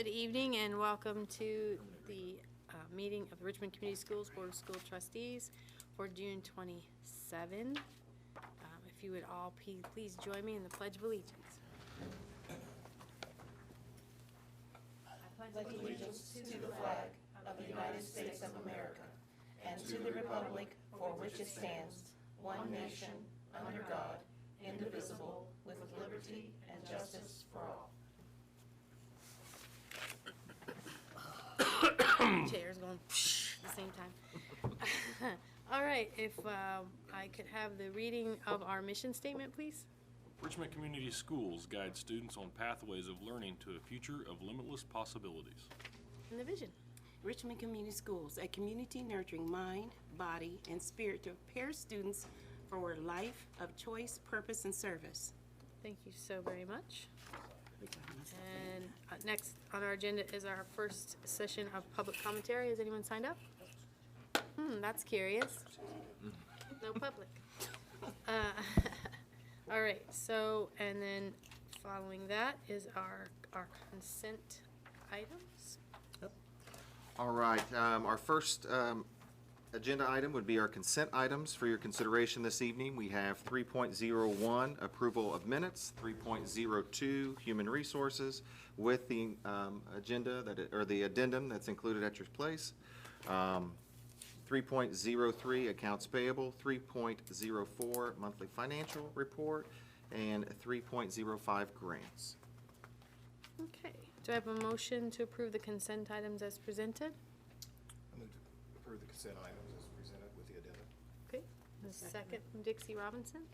Good evening and welcome to the meeting of the Richmond Community Schools Board of School Trustees for June 27. If you would all please join me in the Pledge of Allegiance. I pledge allegiance to the flag of the United States of America and to the republic for which it stands, one nation, under God, indivisible, with liberty and justice for all. Chairs going at the same time. All right, if I could have the reading of our mission statement, please. Richmond Community Schools guide students on pathways of learning to a future of limitless possibilities. And the vision. Richmond Community Schools, a community nurturing mind, body, and spirit to prepare students for a life of choice, purpose, and service. Thank you so very much. And next on our agenda is our first session of public commentary. Has anyone signed up? That's curious. No public. All right, so, and then following that is our consent items. All right, our first agenda item would be our consent items for your consideration this evening. We have 3.01, approval of minutes, 3.02, human resources, with the agenda or the addendum that's included at your place. 3.03, accounts payable, 3.04, monthly financial report, and 3.05, grants. Okay, do I have a motion to approve the consent items as presented? I move to approve the consent items as presented with the addendum. Okay, the second from Dixie Robinson.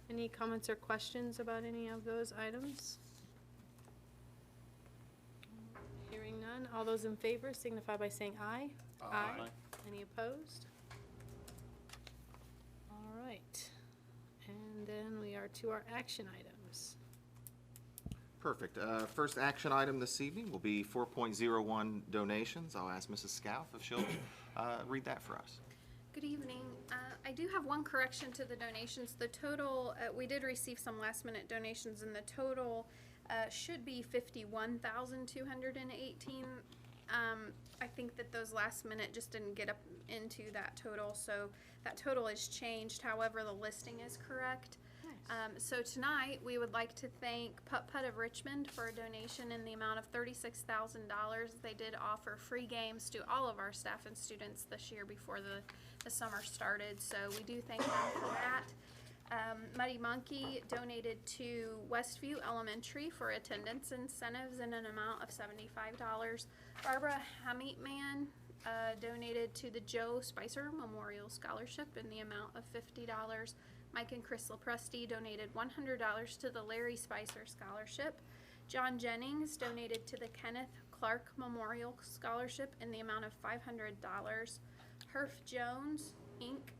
Any comments or questions about any of those items? Hearing none, all those in favor signify by saying aye. Aye. Any opposed? All right, and then we are to our action items. Perfect. First action item this evening will be 4.01, donations. I'll ask Mrs. Scalf if she'll read that for us. Good evening. I do have one correction to the donations. The total, we did receive some last minute donations, and the total should be $51,218. I think that those last minute just didn't get up into that total, so that total is changed. However, the listing is correct. Nice. So tonight, we would like to thank Putt Putt of Richmond for a donation in the amount of $36,000. They did offer free games to all of our staff and students this year before the summer started, so we do thank them for that. Muddy Monkey donated to Westview Elementary for attendance incentives in an amount of $75. Barbara Hameetman donated to the Joe Spicer Memorial Scholarship in the amount of $50. Mike and Chris Lepresti donated $100 to the Larry Spicer Scholarship. John Jennings donated to the Kenneth Clark Memorial Scholarship in the amount of $500. Herf Jones, Inc.,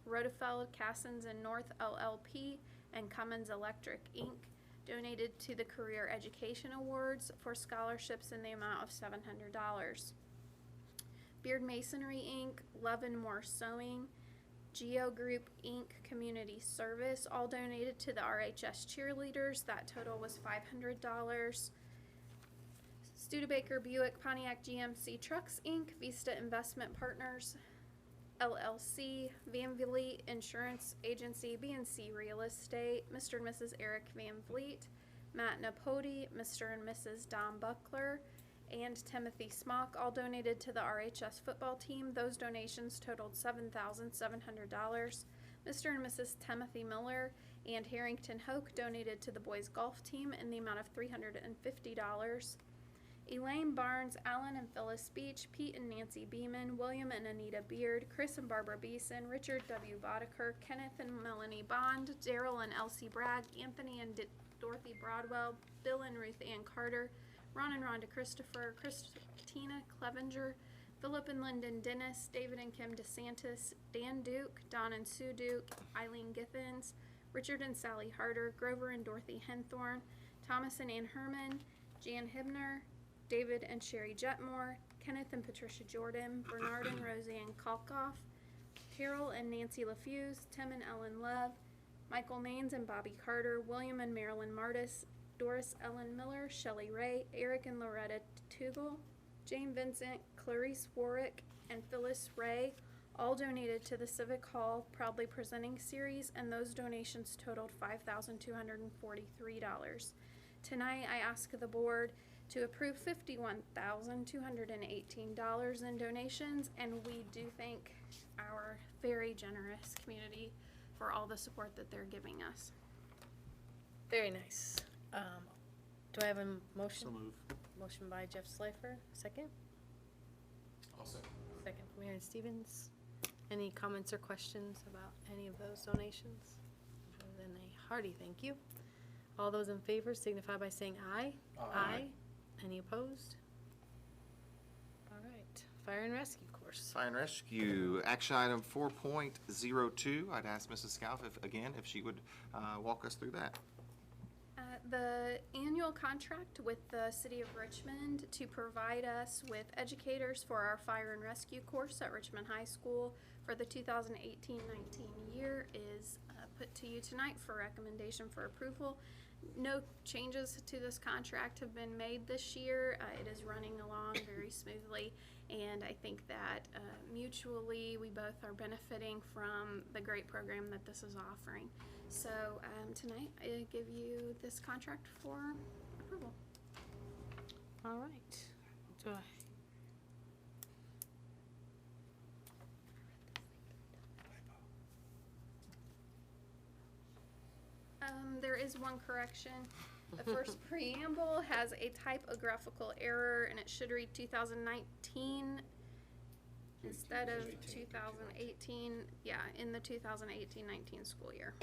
Rodefeld, Cassens and North LLP, and Cummins Electric, Inc. donated to the Career Education Awards for scholarships in the amount of $700. Beard Masonry, Inc., Love and More Sewing, Geo Group, Inc., Community Service, all donated to the RHS cheerleaders. That total was $500. Studebaker Buick Pontiac GMC Trucks, Inc., Vista Investment Partners, LLC, Van Vliet Insurance Agency, BNC Real Estate, Mr. and Mrs. Eric Van Vliet, Matt Napodi, Mr. and Mrs. Don Buckler, and Timothy Smock, all donated to the RHS football team. Those donations totaled $7,700. Mr. and Mrs. Timothy Miller and Harrington Hoke donated to the boys golf team in the amount of $350. Elaine Barnes, Alan and Phyllis Beach, Pete and Nancy Beeman, William and Anita Beard, Chris and Barbara Beeson, Richard W. Boddicker, Kenneth and Melanie Bond, Daryl and Elsie Bragg, Anthony and Dorothy Broadwell, Bill and Ruth Ann Carter, Ron and Rhonda Christopher, Christina Clevenger, Philip and Lyndon Dennis, David and Kim DeSantis, Dan Duke, Don and Sue Duke, Eileen Giffens, Richard and Sally Harder, Grover and Dorothy Henthorn, Thomas and Ann Herman, Jan Hibner, David and Sherry Jetmore, Kenneth and Patricia Jordan, Bernard and Roseanne Kalkoff, Carol and Nancy LaFuse, Tim and Ellen Love, Michael Maines and Bobby Carter, William and Marilyn Martis, Doris Ellen Miller, Shelley Ray, Eric and Loretta Tugel, Jane Vincent, Clarice Warwick, and Phyllis Ray, all donated to the Civic Hall Proudly Presenting Series, and those donations totaled $5,243. Tonight, I ask the board to approve $51,218 in donations, and we do thank our very generous community for all the support that they're giving us. Very nice. Do I have a motion? So move. Motion by Jeff Slifer, second? I'll second. Second from Aaron Stevens. Any comments or questions about any of those donations? Other than a hearty thank you. All those in favor signify by saying aye. Aye. Any opposed? All right, fire and rescue course. Fire and Rescue, action item 4.02. I'd ask Mrs. Scalf if she would walk us through that. The annual contract with the City of Richmond to provide us with educators for our fire and rescue course at Richmond High School for the 2018-19 year is put to you tonight for recommendation for approval. No changes to this contract have been made this year. It is running along very smoothly, and I think that mutually we both are benefiting from the great program that this is offering. So tonight I give you this contract for approval. All right. Do I? There is one correction. The first preamble has a typographical error, and it should read 2019 instead of 2018. Yeah, in the 2018-19 school year.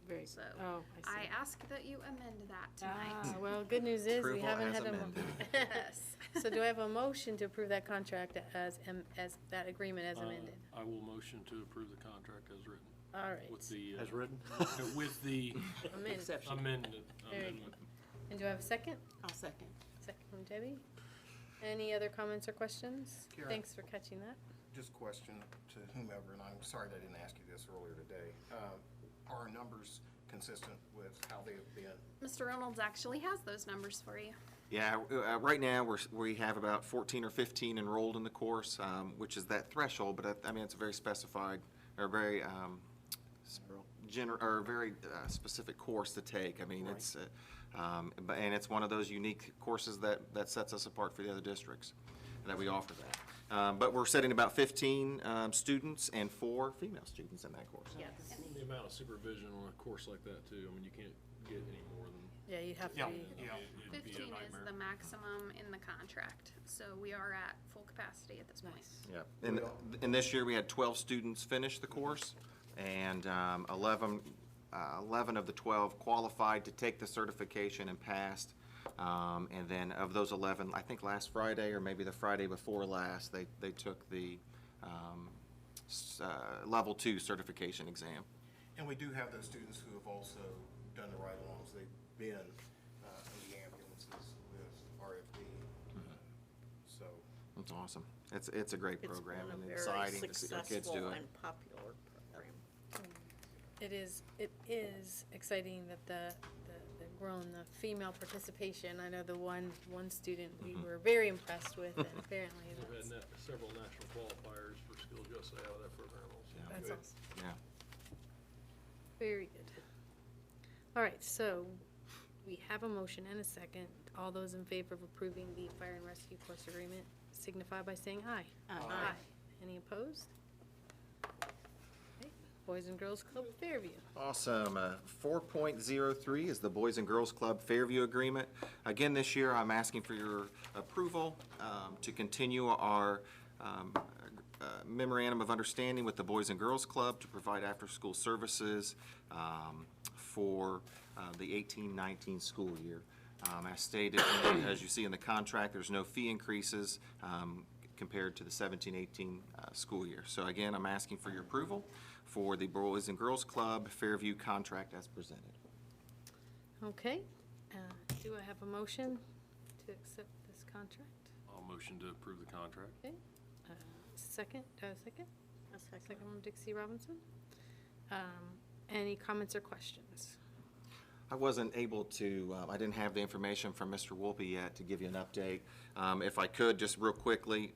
Very. So Oh, I see. I ask that you amend that tonight. Well, good news is we Approval haven't as had a. amended. Yes. So do I have a motion to approve that contract as that agreement as amended? I will motion to approve the contract as written. All right. With the. As written? With the Amended. amendment. Very good. And do I have a second? I'll second. Second from Debbie. Any other comments or questions? Kara. Thanks for catching that. Just question to whomever, and I'm sorry that I didn't ask you this earlier today. Are our numbers consistent with how they have been? Mr. Reynolds actually has those numbers for you. Yeah, right now we have about 14 or 15 enrolled in the course, which is that threshold. But I mean, it's a very specified or very very specific course to take. I mean, Right. it's and it's one of those unique courses that sets us apart for the other districts that we offer that. But we're setting about 15 students and 4 female students in that course. Yes. The amount of supervision on a course like that too, I mean, you can't get any more than. Yeah, you'd have to Yeah. be. It'd be a 15 is nightmare. the maximum in the contract, so we are at full capacity at this point. Nice. Yeah, and this year we had 12 students finish the course, and 11 of the 12 qualified to take the certification and passed. And then of those 11, I think last Friday or maybe the Friday before last, they took the level 2 certification exam. And we do have those students who have also done the ride-alongs. They've been in the ambulances with RFD. So It's awesome. It's a great program It's been and a very exciting to see our kids do successful it. and popular program. It is exciting that the grown, the female participation. I know the one student we were very impressed with, and apparently We've that's, had several national qualifiers for Skills USA out of that program also. that's Good. awesome. Yeah. Very good. All right, so we have a motion and a second. All those in favor of approving the fire and rescue course agreement signify by saying aye. Aye. Any opposed? Okay. Boys and Girls Club Fairview. Awesome. 4.03 is the Boys and Girls Club Fairview Agreement. Again, this year, I'm asking for your approval to continue our memorandum of understanding with the Boys and Girls Club to provide after-school services for the 18-19 school year. As stated, as you see in the contract, there's no fee increases compared to the 17-18 school year. So again, I'm asking for your approval for the Boys and Girls Club Fairview contract as presented. Okay. Do I have a motion to accept this contract? I'll motion to approve the contract. Okay. Second, do I have a second? A second. Second from Dixie Robinson. Any comments or questions? I wasn't able to, I didn't have the information from Mr. Wolpe yet to give you an update. If I could, just real quickly,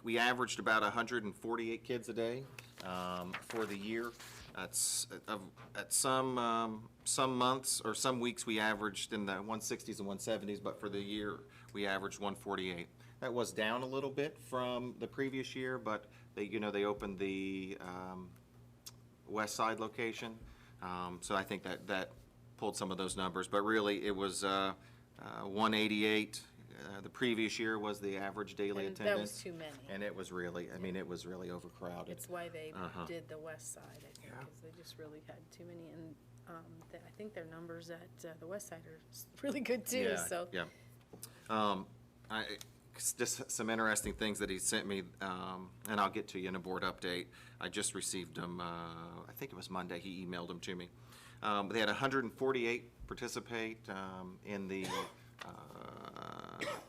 we averaged about 148 kids a day for the year. At some months or some weeks, we averaged in the 160s and 170s, but for the year, we averaged 148. That was down a little bit from the previous year, but they opened the West Side location, so I think that pulled some of those numbers. But really, it was 188. The previous year was the average daily And attendance. that was too many. And it was really, it was really overcrowded. It's why they Uh-huh. did the west side, I think, Yeah. because they just really had too many. And I think their numbers at the west side are really good too, Yeah, so. yeah. Just some interesting things that he sent me, and I'll get to you in a board update. I just received them, I think it was Monday, he emailed them to me. They had 148 participate in the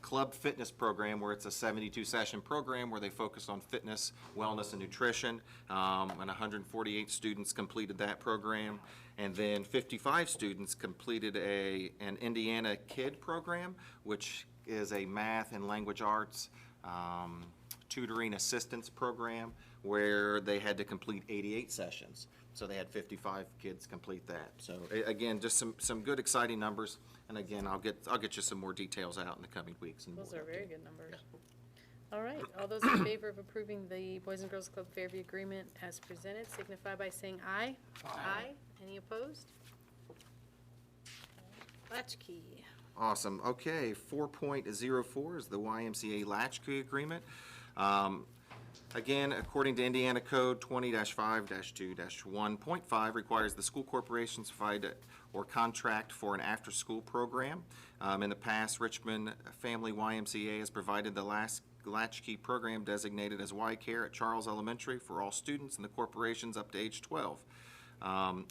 club fitness program, where it's a 72-session program where they focus on fitness, wellness, and nutrition. And 148 students completed that program. And then 55 students completed an Indiana Kid program, which is a math and language arts tutoring assistance program where they had to complete 88 sessions. So they had 55 kids complete that. So again, just some good, exciting numbers. And again, I'll get you some more details out in the coming weeks. And Those board are very update. good numbers. All right, all those in favor of approving the Boys and Girls Club Fairview Agreement as presented signify by saying aye. Aye. Any opposed? Latchkey. Awesome. Okay, 4.04 is the YMCA Latchkey Agreement. Again, according to Indiana Code 20-5-2-1.5, requires the school corporation to provide or contract for an after-school program. In the past, Richmond Family YMCA has provided the Latchkey program designated as Y-Care at Charles Elementary for all students in the corporations up to age 12.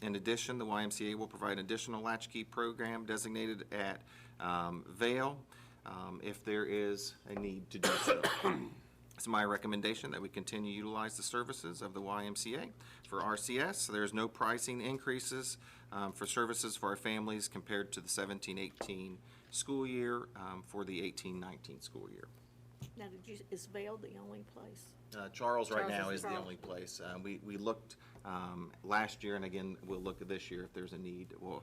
In addition, the YMCA will provide an additional Latchkey program designated at Vale if there is a need to do so. It's my recommendation that we continue to utilize the services of the YMCA. For RCS, there's no pricing increases for services for our families compared to the 17-18 school year for the 18-19 school year. Now, is Vail the only place? Charles right Charles now is is the Charles. only place. We looked last year, and again, we'll look at this year if there's a need. We'll,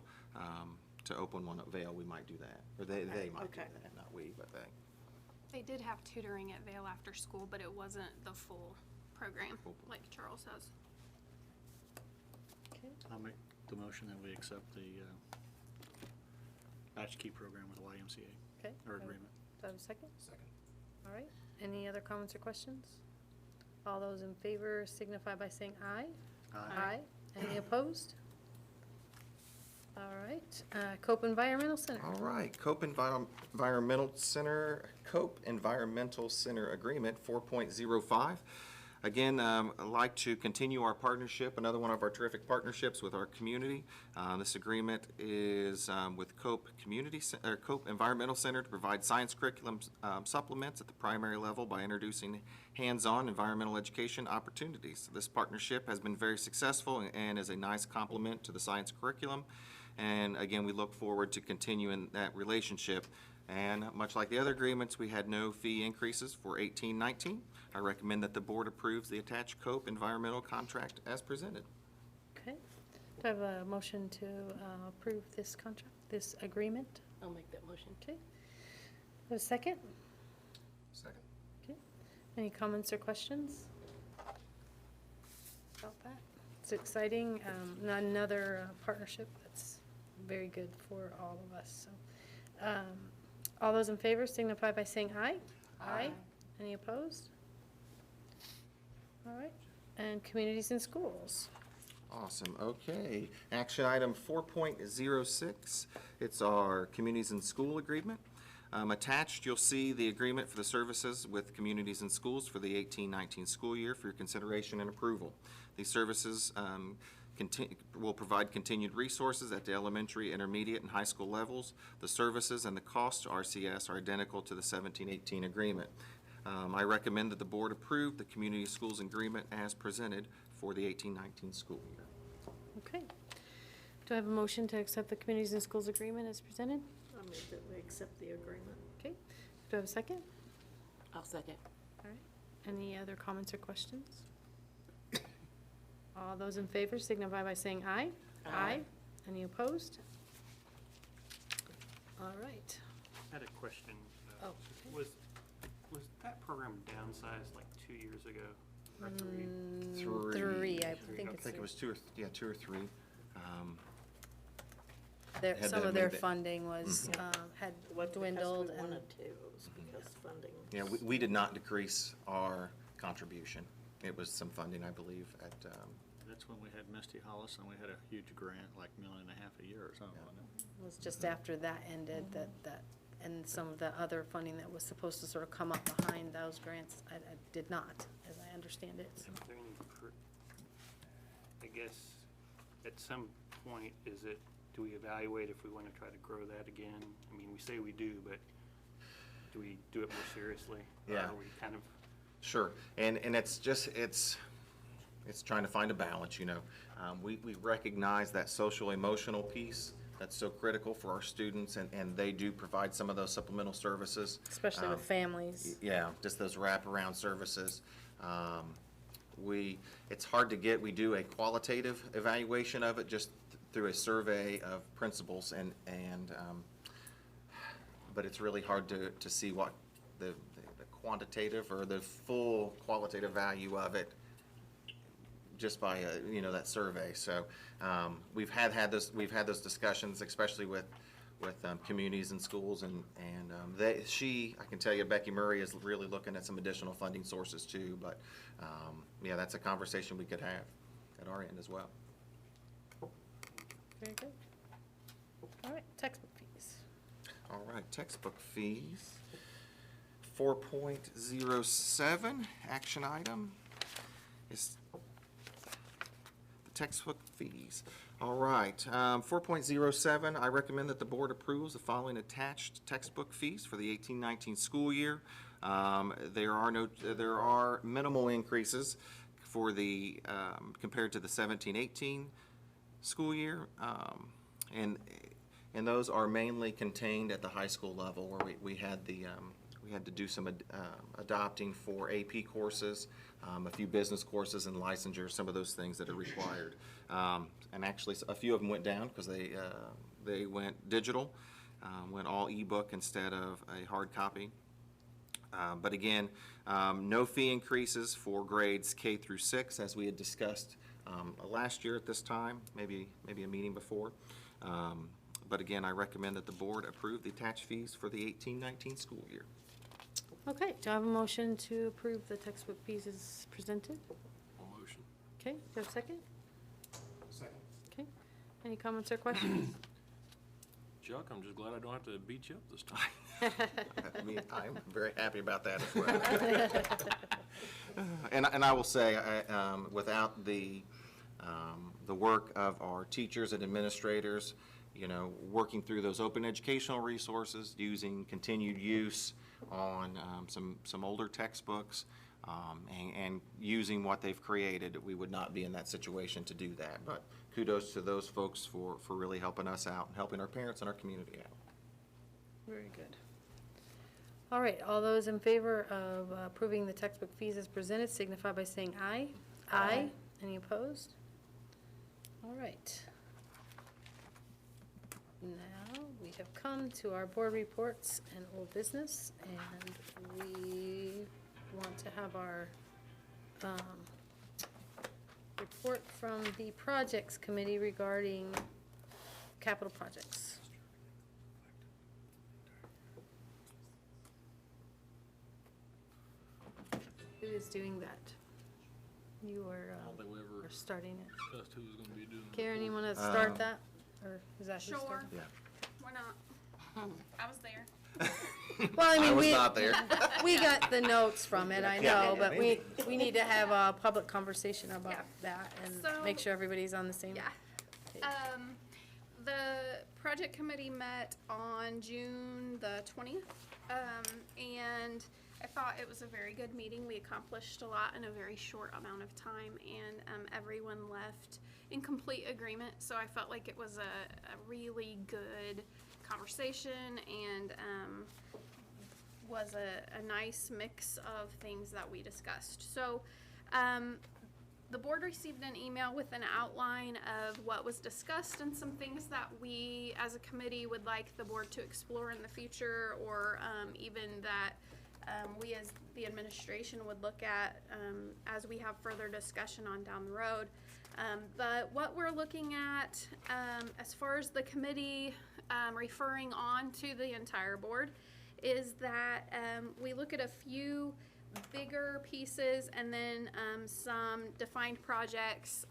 to open one at Vale, we might do that. Or they might do Okay. that, not we, but they. They did have tutoring at Vail after school, but it wasn't the full program like Charles has. Okay. I'll make the motion that we accept the latchkey program with the YMCA, Okay. or Do agreement. I have a second? Second. All right. Any other comments or questions? All those in favor signify by saying aye. Aye. Any opposed? All right. Cope Environmental Center. All right, Cope Environmental Center Agreement 4.05. Again, I'd like to continue our partnership, another one of our terrific partnerships with our community. This agreement is with Cope Environmental Center to provide science curriculum supplements at the primary level by introducing hands-on environmental education opportunities. This partnership has been very successful and is a nice complement to the science curriculum. And again, we look forward to continuing that relationship. And much like the other agreements, we had no fee increases for 18-19. I recommend that the board approves the attached Cope environmental contract as presented. Okay. Do I have a motion to approve this contract, this agreement? I'll make that motion. Okay. A second? Second. Okay. Any comments or questions about that? It's exciting. Another partnership that's very good for all of us. So, all those in favor signify by saying aye. Aye. Any opposed? All right. And communities and schools. Awesome, okay. Action item 4.06, it's our communities and school agreement. Attached, you'll see the agreement for the services with communities and schools for the 18-19 school year for your consideration and approval. These services will provide continued resources at the elementary, intermediate, and high school levels. The services and the costs to RCS are identical to the 17-18 agreement. I recommend that the board approve the community schools agreement as presented for the 18-19 school year. Okay. Do I have a motion to accept the Communities and Schools Agreement as presented? I move that we accept the agreement. Okay. Do I have a second? I'll second. All right. Any other comments or questions? All those in favor signify by saying aye. Aye. Any opposed? All right. I had a question. Oh, Was that program downsized like 2 years ago? Or three? Three, I Three, think I it's think it was two or three. their, had some to of their move it. funding was, had It wasn't because dwindled we and, wanted to, it was because funding. Yeah, we did not decrease our contribution. It was some funding, I believe, at, That's when we had Misty Hollis and we had a huge grant, like $1.5 million a year or something, wasn't it? it was just after that ended that, and some of the other funding that was supposed to sort of come up behind those grants, I did not, as I understand it. So. Is there any I guess at some point, do we evaluate if we want to try to grow that again? I mean, we say we do, but do we do it more seriously? Yeah. Or are we kind of, sure. And it's just, it's trying to find a balance, you know. We recognize that social emotional piece that's so critical for our students, and they do provide some of those supplemental services. Especially with families. Yeah, just those wraparound services. It's hard to get, we do a qualitative evaluation of it just through a survey of principals but it's really hard to see what the quantitative or the full qualitative value of it just by, that survey. So, we've had those discussions, especially with communities and schools, and I can tell you, Becky Murray is really looking at some additional funding sources too, but, yeah, that's a conversation we could have at our end as well. Very good. All right, textbook fees. All right, textbook fees. 4.07, action item, is the textbook fees. All right, 4.07, I recommend that the board approves the following attached textbook fees for the 18-19 school year. There are minimal increases for the, compared to the 17-18 school year. And those are mainly contained at the high school level, where we had to do some adopting for AP courses, a few business courses and licensure, some of those things that are required. And actually, a few of them went down because they went digital, went all ebook instead of a hard copy. But again, no fee increases for grades K through 6, as we had discussed last year at this time, maybe a meeting before. But again, I recommend that the board approve the attached fees for the 18-19 school year. Okay, do I have a motion to approve the textbook fees as presented? All motion. Okay, do I have a second? Second. Okay, any comments or questions? Chuck, I'm just glad I don't have to beat you up this time. I'm very happy about that as well. And I will say, without the work of our teachers and administrators, working through those open educational resources, using continued use on some older textbooks, and using what they've created, we would not be in that situation to do that. But kudos to those folks for really helping us out and helping our parents and our community out. Very good. All right, all those in favor of approving the textbook fees as presented signify by saying aye. Aye. Any opposed? All right. Now, we have come to our board reports and old business, and we want to have our report from the projects committee regarding capital projects. Who is doing that? You are All they will ever are starting it. discussed who's gonna be doing it. Karen, you want to start that? Or is that who Sure. started? Yeah. Why not? I was there. Well, I mean, was not there. we got the notes from it, I know, Yeah. but we need to have a public conversation about Yeah. that and So- make sure everybody's on the same Yeah. page. The project committee met on June the 20th, and I thought it was a very good meeting. We accomplished a lot in a very short amount of time, and everyone left in complete agreement. So I felt like it was a really good conversation, and was a nice mix of things that we discussed. So the board received an email with an outline of what was discussed and some things that we as a committee would like the board to explore in the future, or even that we as the administration would look at as we have further discussion on down the road. But what we're looking at as far as the committee referring on to the entire board is that we look at a few bigger pieces and then some defined projects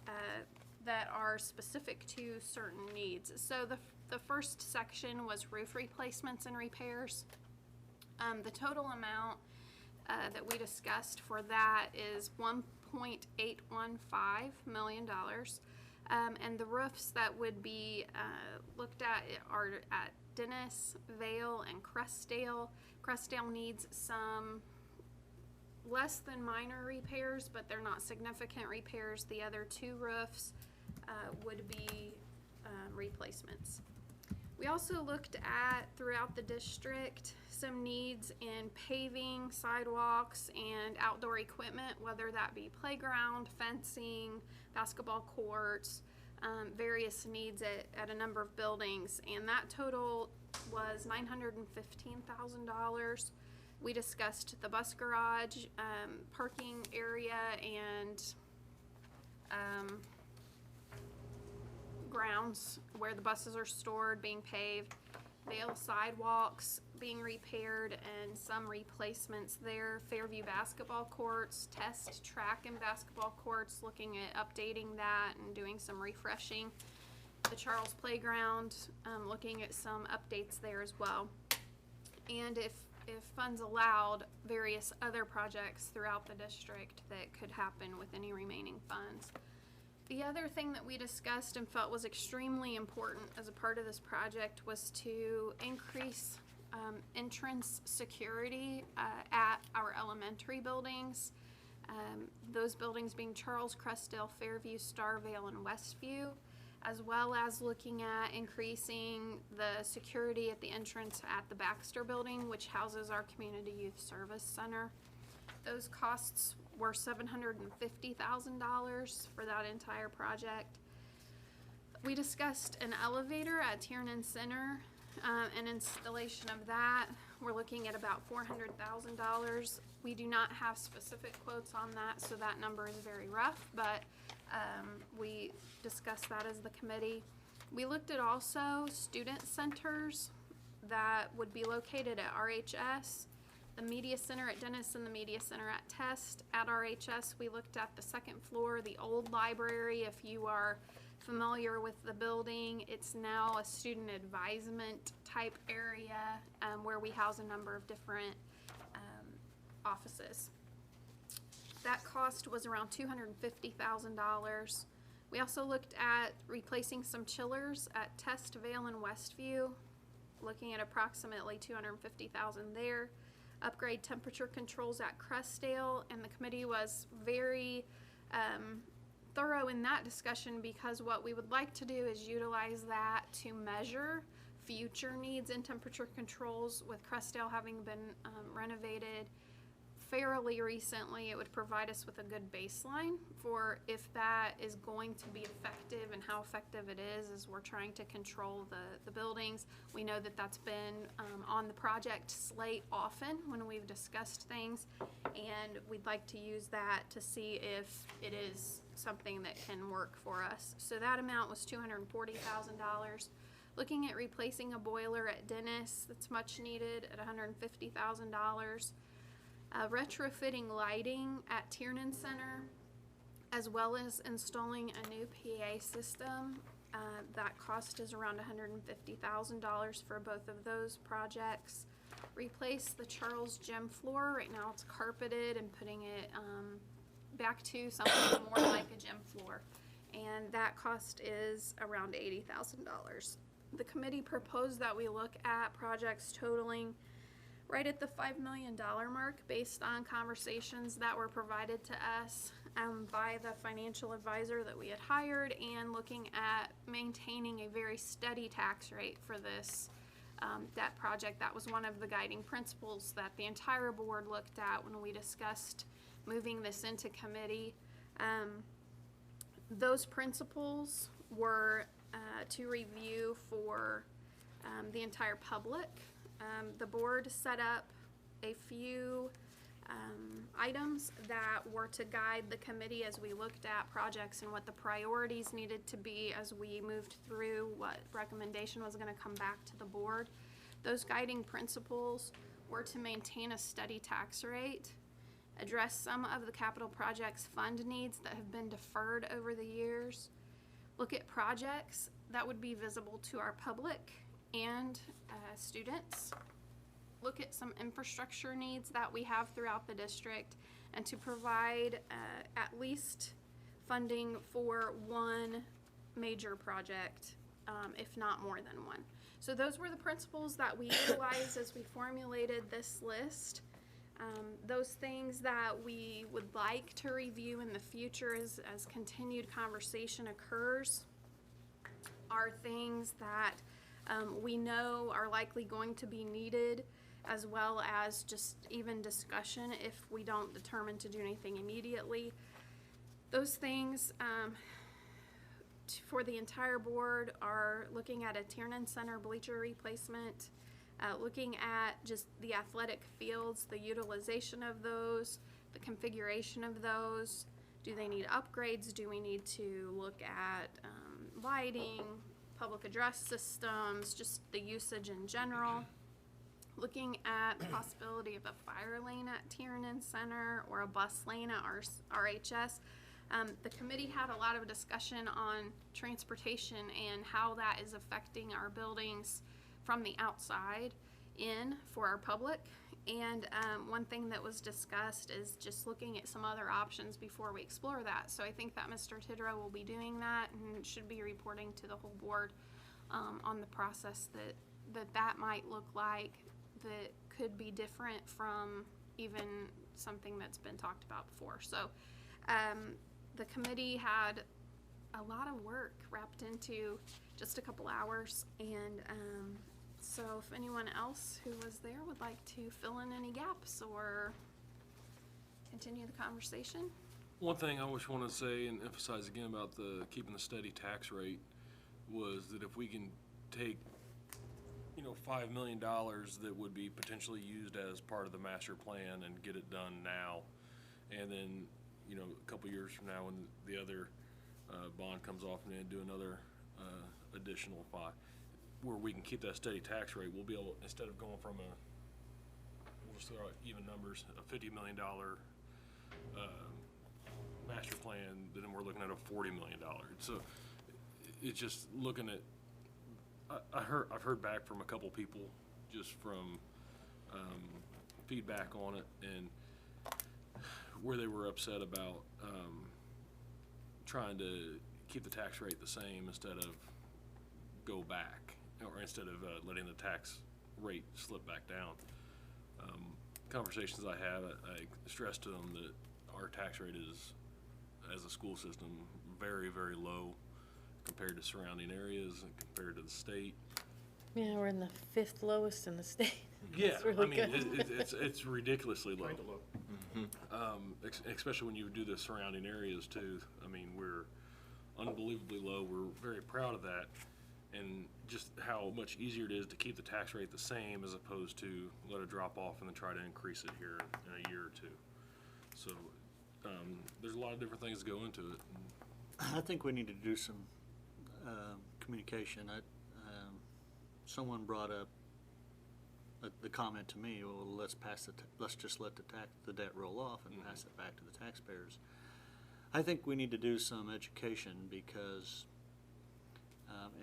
that are specific to certain needs. So the first section was roof replacements and repairs. The total amount that we discussed for that is $1.815 million. And the roofs that would be looked at are at Dennis, Vale, and Crestdale. Crestdale needs some less than minor repairs, but they're not significant repairs. The other two roofs would be replacements. We also looked at, throughout the district, some needs in paving, sidewalks, and outdoor equipment, whether that be playground, fencing, basketball courts, various needs at a number of buildings, and that total was $915,000. We discussed the bus garage, parking area, and grounds where the buses are stored being paved, Vale sidewalks being repaired, and some replacements there. Fairview basketball courts, test track and basketball courts, looking at updating that and doing some refreshing. The Charles Playground, looking at some updates there as well. And if funds allowed, various other projects throughout the district that could happen with any remaining funds. The other thing that we discussed and felt was extremely important as a part of this project was to increase entrance security at our elementary buildings. Those buildings being Charles, Crestdale, Fairview, Starvale, and Westview, as well as looking at increasing the security at the entrance at the Baxter Building, which houses our Community Youth Service Center. Those costs were $750,000 for that entire project. We discussed an elevator at Tiernan Center, an installation of that. We're looking at about $400,000. We do not have specific quotes on that, so that number is very rough, but we discussed that as the committee. We looked at also student centers that would be located at RHS, the Media Center at Dennis, and the Media Center at Test. At RHS, we looked at the second floor, the old library. If you are familiar with the building, it's now a student advisement type area where we house a number of different offices. That cost was around $250,000. We also looked at replacing some chillers at Test, Vale, and Westview, looking at approximately $250,000 there. Upgrade temperature controls at Crestdale, and the committee was very thorough in that discussion, because what we would like to do is utilize that to measure future needs in temperature controls. With Crestdale having been renovated fairly recently, it would provide us with a good baseline for if that is going to be effective and how effective it is as we're trying to control the buildings. We know that that's been on the project slate often when we've discussed things, and we'd like to use that to see if it is something that can work for us. So that amount was $240,000. Looking at replacing a boiler at Dennis, that's much needed, at $150,000. Retrofitting lighting at Tiernan Center, as well as installing a new PA system. That cost is around $150,000 for both of those projects. Replace the Charles gym floor. Right now it's carpeted, and putting it back to something more like a gym floor. And that cost is around $80,000. The committee proposed that we look at projects totaling right at the $5 million mark based on conversations that were provided to us by the financial advisor that we had hired, and looking at maintaining a very steady tax rate for this debt project. That was one of the guiding principles that the entire board looked at when we discussed moving this into committee. Those principles were to review for the entire public. The board set up a few items that were to guide the committee as we looked at projects and what the priorities needed to be as we moved through what recommendation was going to come back to the board. Those guiding principles were to maintain a steady tax rate, address some of the capital projects fund needs that have been deferred over the years, look at projects that would be visible to our public and students, look at some infrastructure needs that we have throughout the district, and to provide at least funding for one major project, if not more than one. So those were the principles that we utilized as we formulated this list. Those things that we would like to review in the future as continued conversation occurs are things that we know are likely going to be needed, as well as just even discussion if we don't determine to do anything immediately. Those things for the entire board are looking at a Tiernan Center bleacher replacement, looking at just the athletic fields, the utilization of those, the configuration of those. Do they need upgrades? Do we need to look at lighting, public address systems, just the usage in general? Looking at the possibility of a fire lane at Tiernan Center or a bus lane at RHS. The committee had a lot of discussion on transportation and how that is affecting our buildings from the outside in for our public. And one thing that was discussed is just looking at some other options before we explore that. So I think that Mr. Tidrow will be doing that and should be reporting to the whole board on the process that might look like, that could be different from even something that's been talked about before. So the committee had a lot of work wrapped into just a couple hours, and so if anyone else who was there would like to fill in any gaps or continue the conversation. One thing I always want to say and emphasize again about the keeping the steady tax rate was that if we can take, $5 million that would be potentially used as part of the master plan and get it done now, and then, a couple years from now when the other bond comes off and then do another additional 5, where we can keep that steady tax rate, we'll be able, instead of going from we'll just throw out even numbers, a $50 million master plan, then we're looking at a $40 million. So it's just looking at, I've heard back from a couple people just from feedback on it, and where they were upset about trying to keep the tax rate the same instead of go back, or instead of letting the tax rate slip back down. Conversations I had, I stressed to them that our tax rate is, as a school system, very, very low compared to surrounding areas and compared to the state. Yeah, we're in the 5th lowest in the state. Yeah, It's really I mean, good. it's ridiculously low. Quite low. Especially when you do the surrounding areas too. I mean, we're unbelievably low. We're very proud of that, and just how much easier it is to keep the tax rate the same as opposed to let it drop off and then try to increase it here in a year or two. So there's a lot of different things that go into it. I think we need to do some communication. Someone brought up the comment to me, well, let's just let the debt roll off and pass it back to the taxpayers. I think we need to do some education because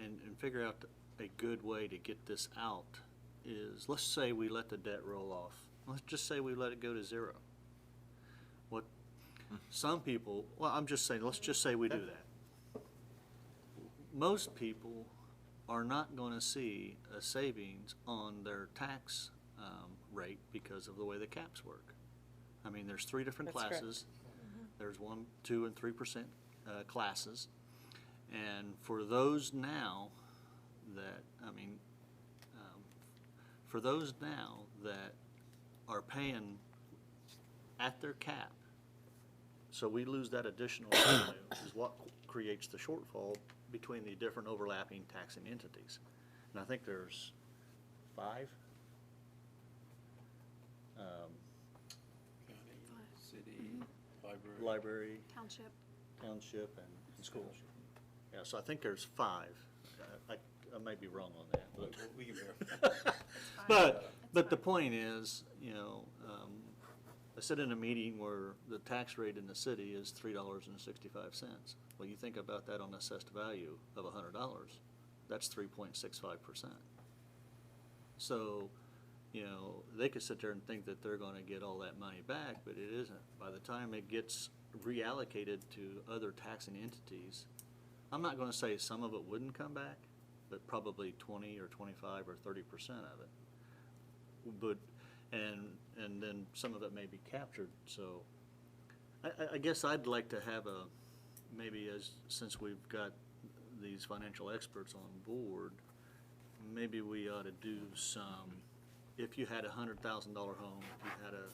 and figure out a good way to get this out is, let's say we let the debt roll off. Let's just say we let it go to 0. What some people, well, I'm just saying, let's just say we do that. Most people are not going to see a savings on their tax rate because of the way the caps work. I mean, there's 3 different That's correct. classes. There's 1%, 2%, and 3% classes. And for those now that, for those now that are paying at their cap, so we lose that additional revenue, is what creates the shortfall between the different overlapping taxing entities. And I think there's 5. City, library. Library, Township. township, and school. Yeah, so I think there's 5. I might be wrong on that, but. We can verify. But the point is, I sit in a meeting where the tax rate in the city is $3.65. Well, you think about that on assessed value of $100, that's 3.65%. So, they could sit there and think that they're gonna get all that money back, but it isn't. By the time it gets reallocated to other taxing entities, I'm not gonna say some of it wouldn't come back, but probably 20 or 25 or 30% of it. But, and then some of it may be captured, so I guess I'd like to have maybe since we've got these financial experts on board, maybe we ought to do some, if you had a $100,000 home, if you had a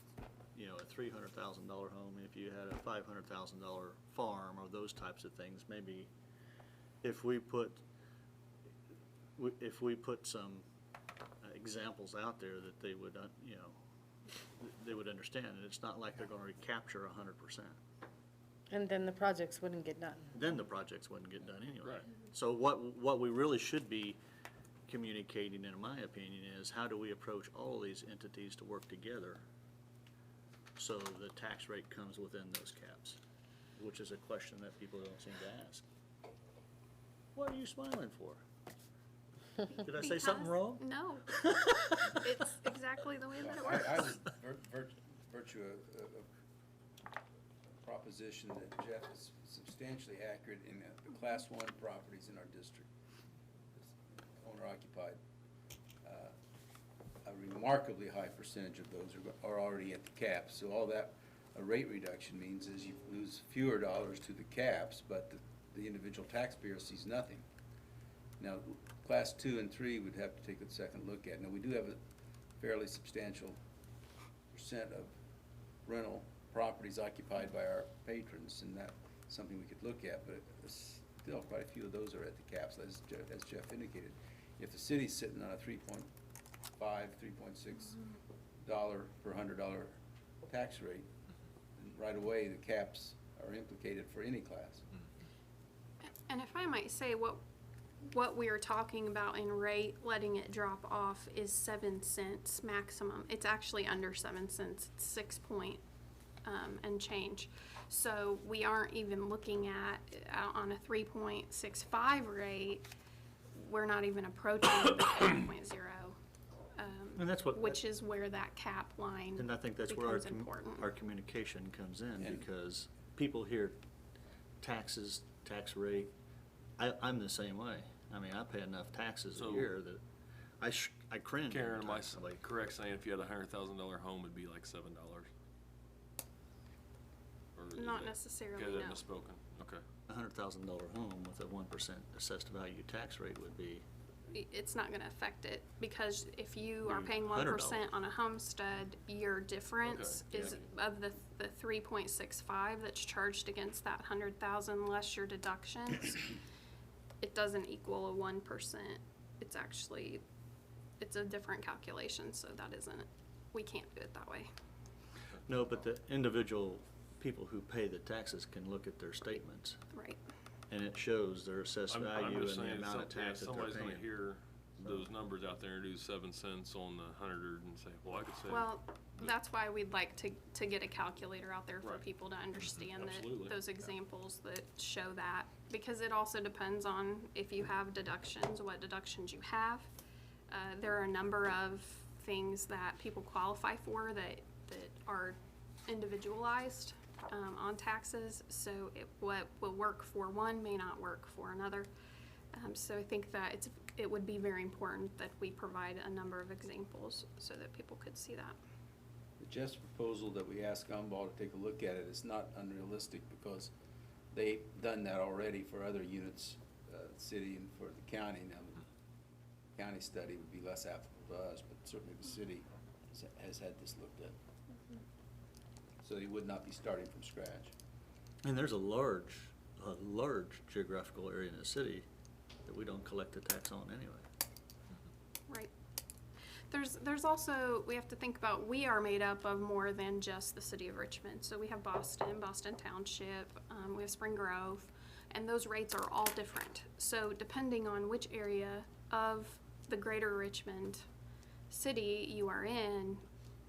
$300,000 home, if you had a $500,000 farm, or those types of things, maybe if we put some examples out there that they would, they would understand, and it's not like they're gonna recapture 100%. And then the projects wouldn't get done. Then the projects wouldn't get done anyway. Right. So what we really should be communicating, in my opinion, is how do we approach all of these entities to work together so the tax rate comes within those caps, which is a question that people don't seem to ask. What are you smiling for? Did I say something Because- wrong? No. It's exactly the way that it I works. would virtue a proposition that Jeff is substantially accurate in the Class 1 properties in our district. Owner occupied. A remarkably high percentage of those are already at the caps. So all that a rate reduction means is you lose fewer dollars to the caps, but the individual taxpayer sees nothing. Now, Class 2 and 3 would have to take a second look at. Now, we do have a fairly substantial percent of rental properties occupied by our patrons, and that's something we could look at, but still quite a few of those are at the caps, as Jeff indicated. If the city's sitting on a $3.5, $3.6 per $100 tax rate, then right away the caps are implicated for any class. And if I might say, what we are talking about in rate, letting it drop off, is 7 cents maximum. It's actually under 7 cents. It's 6 point and change. So we aren't even looking at on a 3.65 rate. We're not even approaching the 8.0. And that's what. Which is where that cap line And I think that's where becomes important. our communication comes in, And- because people hear taxes, tax rate. I'm the same way. I mean, I pay enough taxes a So- year that I cringe. every Karen, am I time somebody- correct saying if you had a $100,000 home, it'd be like $7? Or is Not that- necessarily, Okay, that no. misspoken, okay. A $100,000 home with a 1% assessed value tax rate would be, It's not gonna affect it, because if you are Maybe paying $100. 1% on a homestead, your difference Okay, is of the 3.65 that's charged against that 100,000 less your deductions. It doesn't equal a 1%. It's actually, it's a different calculation, so that isn't, we can't do it that way. no, but the individual people who pay the taxes can look at their statements, Right. and it shows their assessed I'm value and just the saying, amount of tax that they're somebody's gonna paying. hear those numbers out there and do 7 cents on the 100 and say, well, I could say. Well, that's why we'd like to get a calculator out there for Right. people to understand Absolutely. that, those examples that show that. Because it also depends on if you have deductions, what deductions you have. There are a number of things that people qualify for that are individualized on taxes. So what will work for one may not work for another. So I think that it would be very important that we provide a number of examples so that people could see that. Jeff's proposal that we ask Gumball to take a look at it is not unrealistic because they've done that already for other units, city and for the county. Now, the county study would be less applicable to us, but certainly the city has had this looked at. So they would not be starting from scratch. And there's a large geographical area in the city that we don't collect the tax on anyway. Right. There's also, we have to think about, we are made up of more than just the city of Richmond. So we have Boston Township, we have Spring Grove, and those rates are all different. So depending on which area of the greater Richmond city you are in,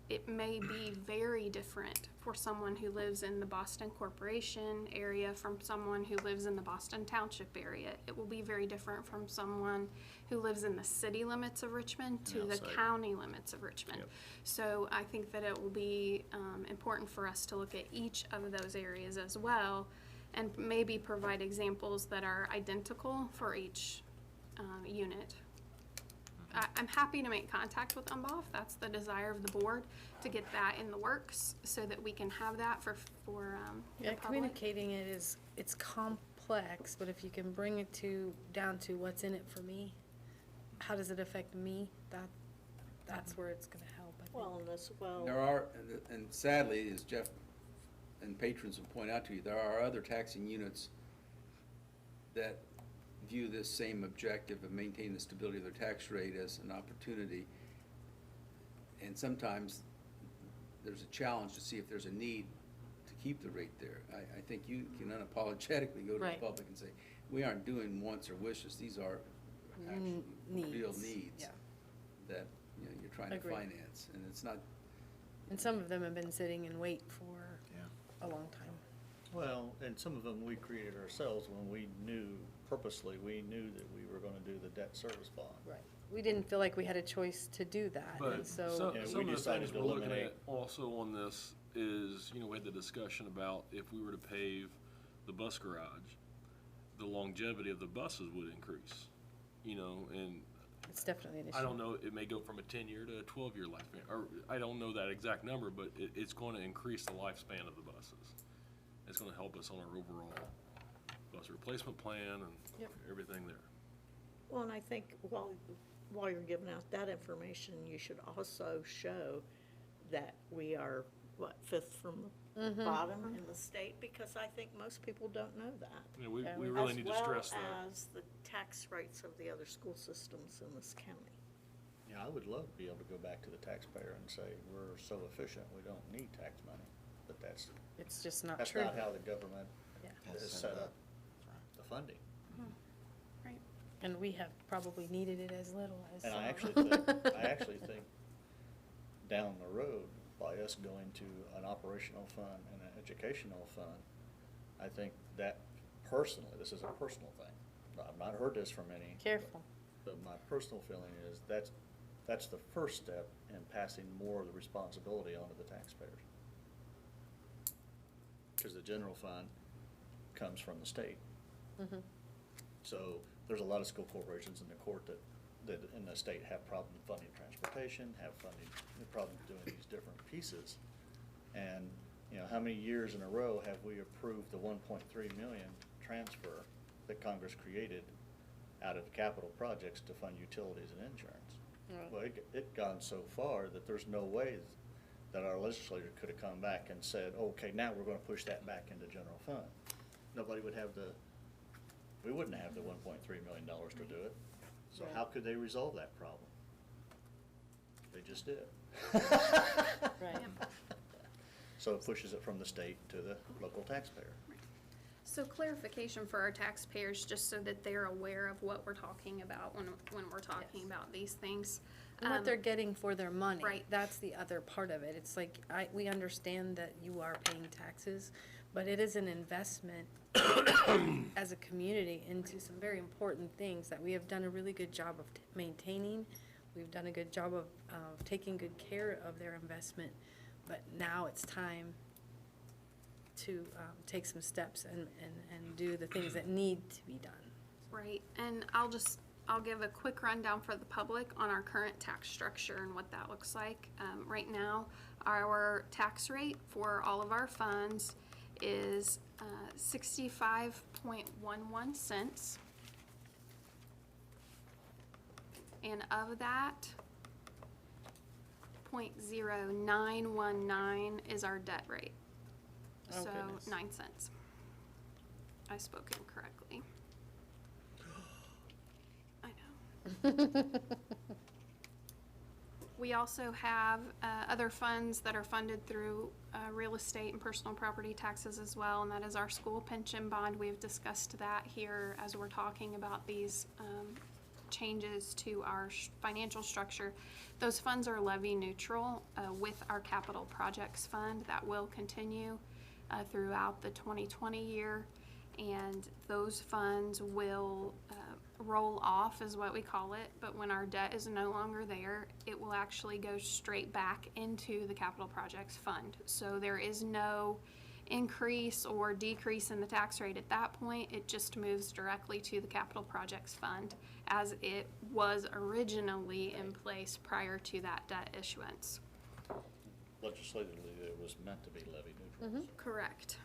it may be very different for someone who lives in the Boston Corporation area from someone who lives in the Boston Township area. It will be very different from someone who lives in the city limits of Richmond to the outside. county limits of Richmond. Yep. So I think that it will be important for us to look at each of those areas as well and maybe provide examples that are identical for each unit. I'm happy to make contact with UMBA if that's the desire of the board, to get that in the works so that we can have that for Yeah, the public. communicating it is, it's complex, but if you can bring it down to what's in it for me, how does it affect me, that's where it's gonna help, I think. Well, and as well, There are, and sadly, as Jeff and patrons will point out to you, there are other taxing units that view this same objective of maintaining the stability of their tax rate as an opportunity. And sometimes there's a challenge to see if there's a need to keep the rate there. I think you can unapologetically go to the Right. public and say, we aren't doing wants or wishes, these are actually real Needs, needs yeah. that, you're trying to Agreed. finance. And it's not, And some of them have been sitting in wait for Yeah. a long time. Well, and some of them we created ourselves when we knew, purposely, we knew that we were gonna do the debt service bond. Right. We didn't feel like we had a choice to do that, But and some, so, Yeah, some we of the decided things to we're looking eliminate- at also on this is, we had the discussion about if we were to pave the bus garage, the longevity of the buses would increase, and it's definitely an issue. I don't know, it may go from a 10-year to a 12-year lifespan, or I don't know that exact number, but it's going to increase the lifespan of the buses. It's going to help us on our overall bus replacement plan and Yep. everything there. well, and I think while you're giving out that information, you should also show that we are, fifth from the bottom in the state, because I think most people don't know that. We Yeah, really need to stress that. As well as the tax rates of the other school systems in this county. Yeah, I would love to be able to go back to the taxpayer and say, we're so efficient, we don't need tax money. But that's It's just not That's true. not how the government Yeah. is set up, the funding. Right. And we have probably needed it as little as. And I some. actually think down the road, by us going to an operational fund and an educational fund, I think that personally, this is a personal thing. I've not heard this from any. Careful. But my personal feeling is that's the first step in passing more of the responsibility onto the taxpayers. Because the general fund comes from the state. Mhm. So there's a lot of school corporations in the court that in the state have problem funding transportation, have problem doing these different pieces. And, how many years in a row have we approved the 1.3 million transfer that Congress created out of capital projects to fund utilities and insurance? Right. Well, it gone so far that there's no way that our legislature could have come back and said, okay, now we're gonna push that back into general fund. Nobody would have we wouldn't have the $1.3 million to do it. So how could they resolve that problem? They just did. Right. So it pushes it from the state to the local taxpayer. So clarification for our taxpayers, just so that they're aware of what we're talking about when we're talking Yes. about these things. And what they're getting for their money. Right. That's the other part of it. It's like, we understand that you are paying taxes, but it is an investment as a community into some very important things that we have done a really good job of maintaining. We've done a good job of taking good care of their investment, but now it's time to take some steps and do the things that need to be done. Right, and I'll give a quick rundown for the public on our current tax structure and what that looks like. Right now, our tax rate for all of our funds is 65.11 cents. And of that, 0.0919 is our debt rate. Oh, So goodness. 9 cents. I spoke incorrectly. I know. We also have other funds that are funded through real estate and personal property taxes as well, and that is our school pension bond. We've discussed that here as we're talking about these changes to our financial structure. Those funds are levy neutral with our capital projects fund that will continue throughout the 2020 year, and those funds will roll off is what we call it, but when our debt is no longer there, it will actually go straight back into the capital projects fund. So there is no increase or decrease in the tax rate at that point. It just moves directly to the capital projects fund as it was originally in place prior to that debt issuance. Legislatively, it was meant to be levy neutral. Correct.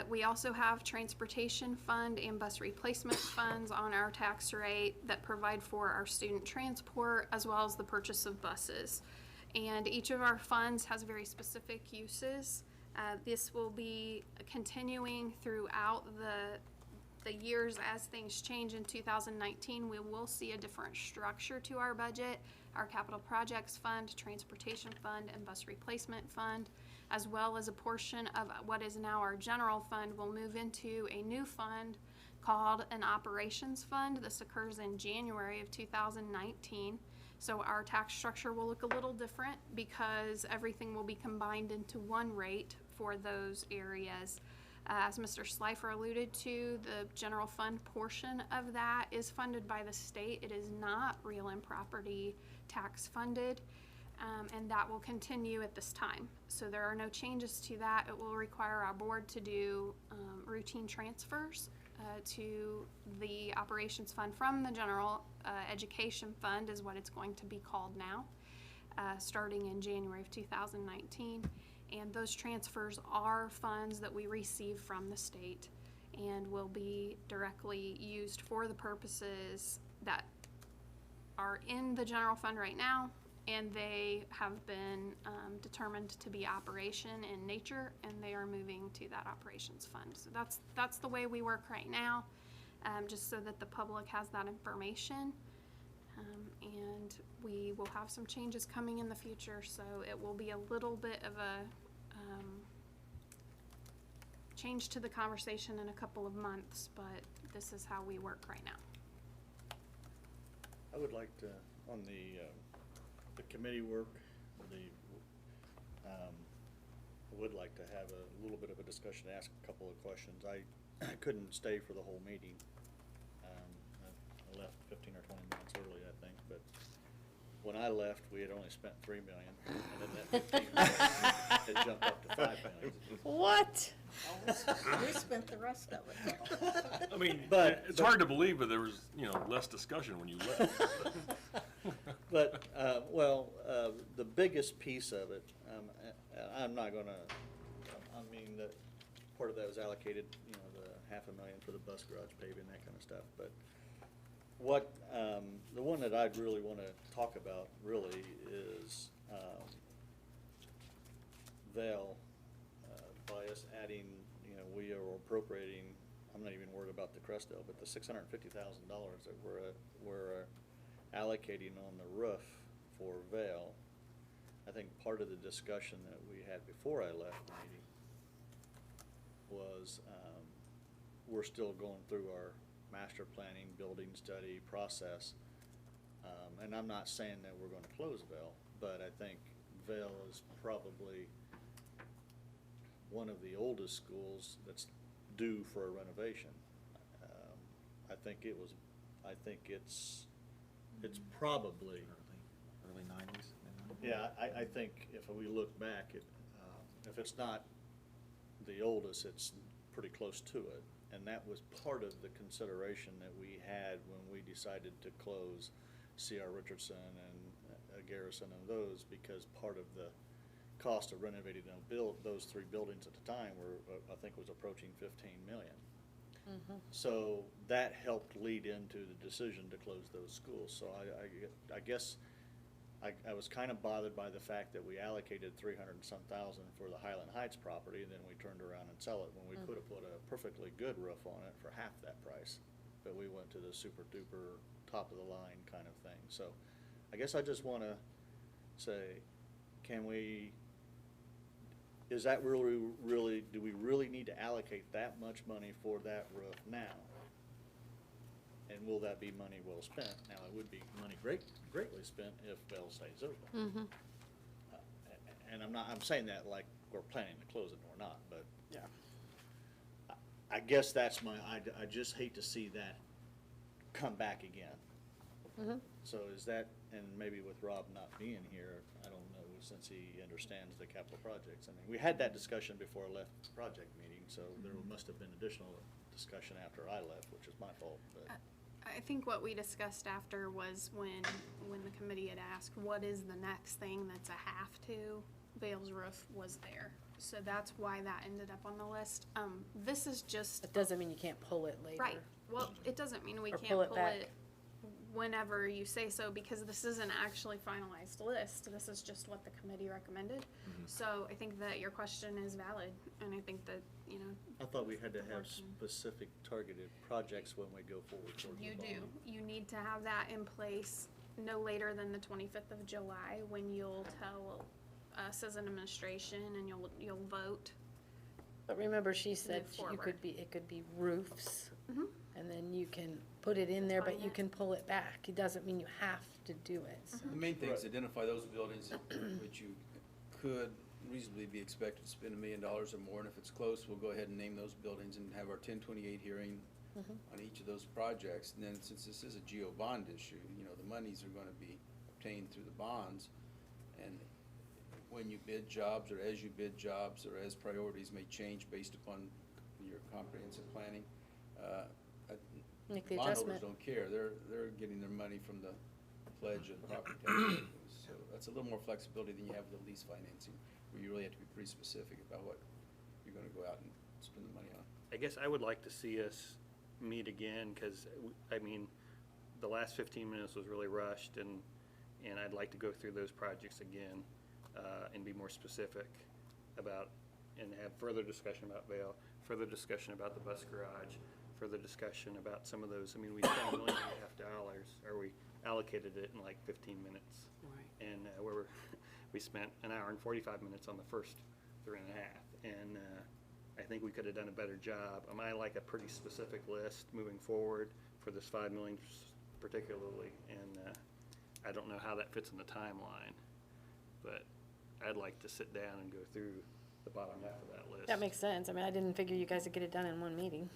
We also have transportation fund and bus replacement funds on our tax rate that provide for our student transport as well as the purchase of buses. And each of our funds has very specific uses. This will be continuing throughout the years as things change. In 2019, we will see a different structure to our budget. Our capital projects fund, transportation fund, and bus replacement fund, as well as a portion of what is now our general fund, will move into a new fund called an operations fund. This occurs in January of 2019. So our tax structure will look a little different because everything will be combined into one rate for those areas. As Mr. Slifer alluded to, the general fund portion of that is funded by the state. It is not real and property tax funded, and that will continue at this time. So there are no changes to that. It will require our board to do routine transfers to the operations fund from the general education fund is what it's going to be called now, starting in January of 2019. And those transfers are funds that we receive from the state and will be directly used for the purposes that are in the general fund right now, and they have been determined to be operation in nature, and they are moving to that operations fund. So that's the way we work right now, just so that the public has that information. And we will have some changes coming in the future, so it will be a little bit of a change to the conversation in a couple of months, but this is how we work right now. I would like to, on the committee work, I would like to have a little bit of a discussion, ask a couple of questions. I couldn't stay for the whole meeting. I left 15 or 20 minutes early, I think, but when I left, we had only spent $3 million, and then that 15 million had jumped up to $5 million. What? We spent the rest of it. I mean, But- it's hard to believe, but there was, less discussion when you left. But, the biggest piece of it, I'm not gonna, that part of that was allocated, the $500,000 for the bus garage paving, that kind of stuff, but what, the one that I'd really wanna talk about really is, Vail, by us adding, we are appropriating, I'm not even worried about the Crestdale, but the $650,000 that we're allocating on the roof for Vail. I think part of the discussion that we had before I left the meeting was, we're still going through our master planning, building study process. And I'm not saying that we're gonna close Vail, but I think Vail is probably one of the oldest schools that's due for a renovation. I think it's probably, Early 90s? yeah, I think if we look back, if it's not the oldest, it's pretty close to it. and that was part of the consideration that we had when we decided to close C.R. Richardson and Garrison and those, because part of the cost of renovating those three buildings at the time were, I think, was approaching 15 million. So that helped lead into the decision to close those schools. So I guess I was kind of bothered by the fact that we allocated 300 and some thousand for the Highland Heights property, and then we turned around and sell it when we could have put a perfectly good roof on it for half that price. But we went to the super duper top of the line kind of thing. So I guess I just want to say, is that really, do we really need to allocate that much money for that roof now? And will that be money well spent? Now, it would be money greatly spent if Bell stays open. And I'm saying that like we're planning to close it or not, but Yeah. I guess that's I just hate to see that come back again. So is that, and maybe with Rob not being here, I don't know, since he understands the capital projects. I mean, we had that discussion before I left the project meeting, so there must have been additional discussion after I left, which is my fault, but. I think what we discussed after was when the committee had asked, what is the next thing that's a have to? Vale's roof was there. So that's why that ended up on the list. This is just, It doesn't mean you can't pull it later. right, well, it doesn't mean we Or can't pull pull it back. it whenever you say so, because this isn't actually finalized list. This is just what the committee recommended. So I think that your question is valid, and I think that, I thought we had to have Working. specific targeted projects when we go forward towards the you bond. do. You need to have that in place no later than the 25th of July, when you'll tell us as an administration and you'll vote. But remember, she said Move forward. it could be roofs, Mhm. and then you can put it in there, but Define you it. can pull it back. It doesn't mean you have to do it, so. The main thing is Right. identify those buildings which you could reasonably be expected to spend $1 million or more, and if it's close, we'll go ahead and name those buildings and have our 1028 hearing on each of those projects. And then, since this is a GO bond issue, the monies are gonna be obtained through the bonds, and when you bid jobs, or as you bid jobs, or as priorities may change based upon your comprehensive planning, Make the bondholders adjustment. don't care. They're getting their money from the pledge of the property tax revenues. So that's a little more flexibility than you have with the lease financing, where you really have to be pretty specific about what you're gonna go out and spend the money on. I guess I would like to see us meet again, because, the last 15 minutes was really rushed, and I'd like to go through those projects again, and be more specific about, and have further discussion about Vale, further discussion about the bus garage, further discussion about some of those. We spent $1.5 million, or we allocated it in like 15 minutes. Right. And we spent an hour and 45 minutes on the first 3.5. And I think we could have done a better job. I like a pretty specific list moving forward for this 5 million particularly. And I don't know how that fits in the timeline, but I'd like to sit down and go through the bottom half of that list. That makes sense. I didn't figure you guys would get it done in one meeting.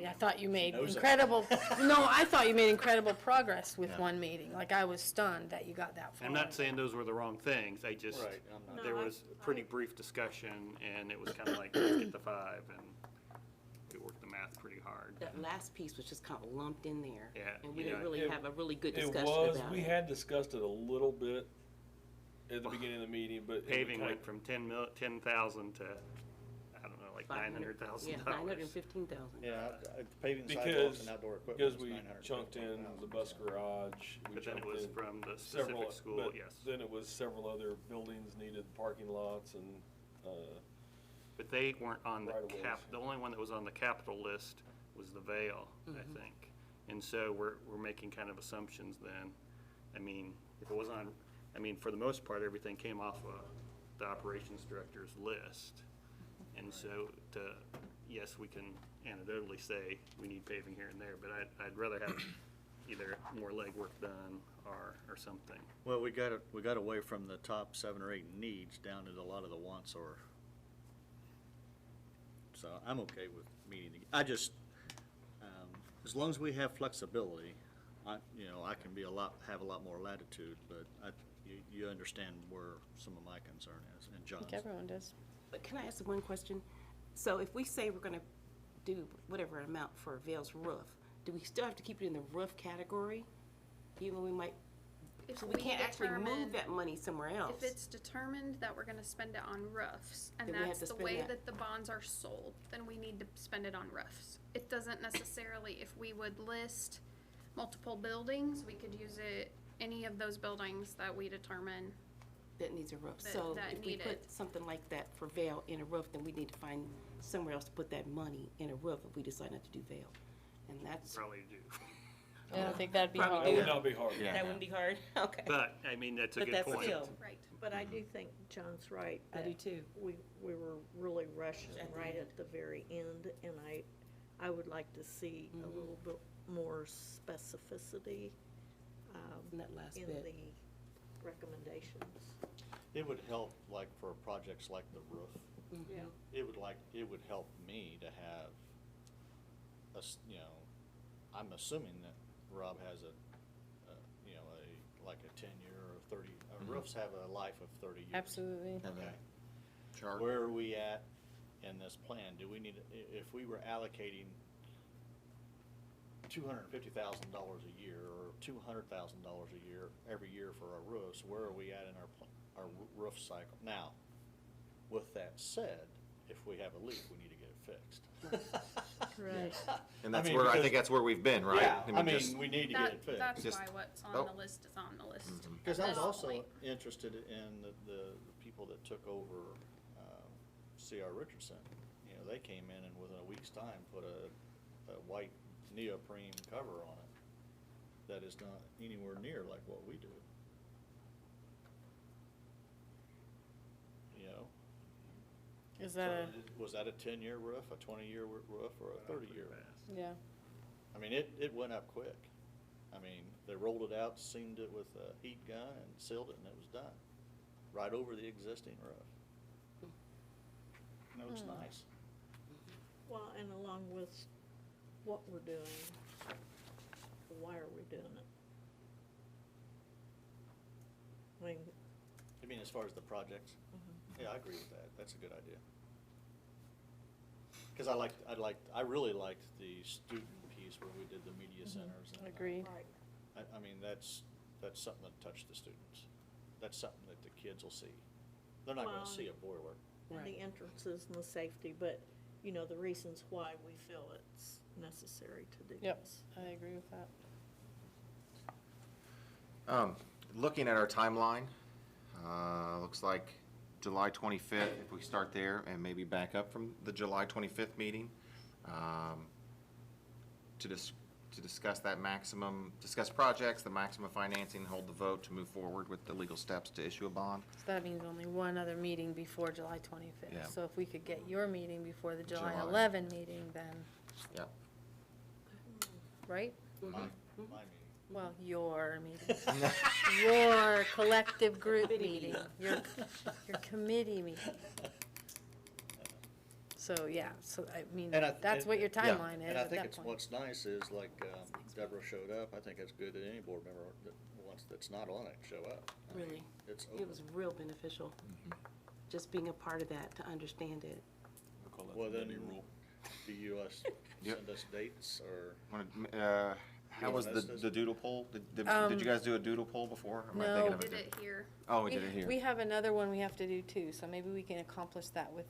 I thought you made knows that. incredible, I thought you made incredible progress with one meeting. Like, I was stunned that you got that far. I'm not saying those were the wrong things. I just, Right, I'm not. there No, was a pretty brief discussion, and it was kind of like, let's get the 5, and we worked the math pretty hard. That last piece was just kind of lumped in there. Yeah, And we yeah. didn't really It- have a really good It discussion was, about we it. had discussed it a little bit at the beginning of the meeting, but. it Paving kinda- went from 10,000 to, I don't know, like 500, $900,000. Yeah, 915,000. Yeah, paving sidewalks Because, and outdoor equipment because was we 915,000. chunked in the bus garage. we But then it chunked was in from the several- specific school, but yes. Then it was several other buildings needed parking lots and, But they weren't on the Right-of-ways. the only one that was on the capital list was the Vale, I think. And so we're making kind of assumptions then. If it was on, for the most part, everything came off of the operations director's list. And so yes, we can anecdotally say we need paving here and there, but I'd rather have either more legwork done or something. Well, we got away from the top 7 or 8 needs down to a lot of the wants or. So I'm okay with meeting. I just, as long as we have flexibility, I can have a lot more latitude, but you understand where some of my concern is, and I John's. think everyone does. But can I ask one question? So if we say we're gonna do whatever amount for Vale's roof, do we still have to keep it in the roof category? Even though we might, If so we can't actually determine- move that money somewhere else? If it's determined that we're gonna spend it on roofs, and Then we have that's to the spend way that. that the bonds are sold, then we need to spend it on roofs. It doesn't necessarily, if we would list multiple buildings, we could use it, any of those buildings that we determine. That needs a roof. that- So that if we need put it. something like that for Vale in a roof, then we need to find somewhere else to put that money in a roof if we decide not to do Vale. And that's, Probably do. I don't think that'd be Probably hard. That do. would not be hard. Yeah. that wouldn't be hard, okay. But, I mean, that's a But good that's point. still, Right. But I do think John's right. I do that too. We were really rushing At the right end. at the very end, and I would like to see a little bit more specificity In that last in bit. the recommendations. It would help, like, for projects like the roof. Yeah. It would help me to have I'm assuming that Rob has like a 10-year or 30, roofs have a life of 30 years. Absolutely. Okay. Chart. Where are we at in this plan? Do we need, if we were allocating $250,000 a year or $200,000 a year, every year for our roofs, where are we at in our roof cycle? Now, with that said, if we have a leak, we need to get it fixed. Right. And that's I mean, where, I because- think that's where we've been, right? Yeah, I just- mean, we need to get it fixed. That's Just- why what's on oh. the list is on the list. Because I at was this also point. interested in the people that took over C.R. Richardson. You know, they came in and within a week's time put a white neoprene cover on it that is not anywhere near like what we do. You know? Is that a, Was that a 10-year roof, a 20-year roof, or a 30-year? yeah. I mean, it went up quick. I mean, they rolled it out, seamed it with a heat gun, and sealed it, and it was done. Right over the existing roof. And it looks nice. Well, and along with what we're doing, why are we doing it? I mean, You mean as far as the projects? Yeah, I agree with that. That's a good idea. Because I really liked the student piece where we did the media centers. And, Agreed. right, I mean, that's something that touched the students. That's something that the kids will see. They're not Well, gonna see a boiler. and the entrances and the safety, but, you know, the reasons why we feel it's necessary to do Yep, this. I agree with that. Looking at our timeline, looks like July 25th, if we start there and maybe back up from the July 25th meeting, to discuss that discuss projects, the maximum financing, hold the vote to move forward with the legal steps to issue a bond. So that means only one other meeting before July Yeah. 25th. So if we could get your meeting before the July July. 11 meeting, then, Yep. right? My meeting. Well, your meeting. Your collective group meeting, your committee meeting. So, yeah, so I mean, that's what your timeline is And I at think that it's, point. what's nice is like Deborah showed up. I think it's good that any board member that's not on it show up. I mean, Really, It's it open. was real beneficial, just being a part of that, to understand it. We'll call that Well, the then, Mindy rule. do you Yep. send us dates or? How was Yeah, that's- the doodle poll? Did you guys do a doodle poll before? Or am I No. thinking of Did a it here. Oh, we did it here. We have another one we have to do too, so maybe we can accomplish that with